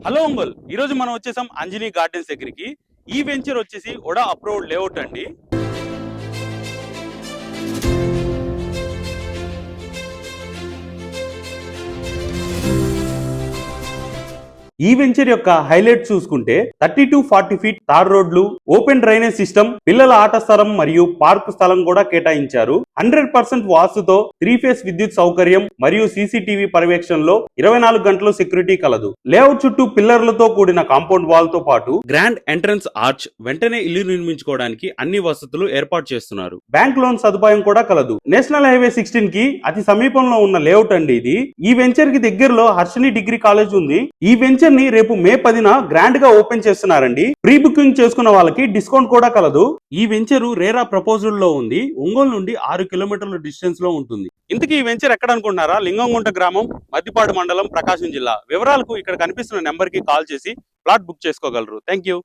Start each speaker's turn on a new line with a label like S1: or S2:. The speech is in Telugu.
S1: హలో ఒంగోల్, ఈ రోజు మనం వచ్చేసాం అంజనీ గార్డెన్స్ దగ్గరికి. ఈ వెంచర్ వచ్చేసి ఒడా అప్రూవ్డ్ లేఅవుట్ అండి. ఈ వెంచర్ యొక్క హైలైట్ చూసుకుంటే 30 to 40 ఫీట్ తార్ రోడ్లు, ఓపెన్ డ్రైనేజ్ సిస్టమ్, పిల్లల ఆట స్థలం మరియు పార్క్ స్థలం కూడా కేటాయించారు. 100% వాస్తుతో 3 ఫేస్ విద్యుత్ సౌకర్యం మరియు సీసీటీవీ పర్యవేక్షణలో 24 గంటలు సెక్యూరిటీ కలదు. లేఅవుట్ చుట్టూ పిల్లర్లతో కూడిన కాంపౌండ్ వాల్ తో పాటు గ్రాండ్ ఎంట్రన్స్ ఆర్చ్, వెంటనే ఇల్లు నిర్మించుకోవడానికి అన్ని వసతులు ఏర్పాటు చేస్తున్నారు. బ్యాంక్ లోన్ సదుపాయం కూడా కలదు. నేషనల్ హైవే 16 కి అతి సమీపంలో ఉన్న లేఅవుట్ అండి ఇది. ఈ వెంచర్ కి దగ్గరలో హర్షిని డిగ్రీ కాలేజ్ ఉంది. ఈ వెంచర్ ని రేపు మే 10న గ్రాండ్ గా ఓపెన్ చేస్తున్నారండి. ప్రీ బుకింగ్ చేసుకున్న వాళ్ళకి డిస్కౌంట్ కూడా కలదు. ఈ వెంచర్ రేరా ప్రపోజల్ లో ఉంది. ఒంగోలు నుండి 6 కిలోమీటర్ల డిస్టెన్స్ లో ఉంటుంది. ఇంతకీ ఈ వెంచర్ ఎక్కడ అనుకుంటున్నారా? లింగంగుంట గ్రామం, మద్దిపాడు మండలం, ప్రకాశం జిల్లా. వివరాలకు ఇక్కడ కనిపిస్తున్న నెంబర్ కి కాల్ చేసి ప్లాట్ బుక్ చేసుకోగలరు. Thank you.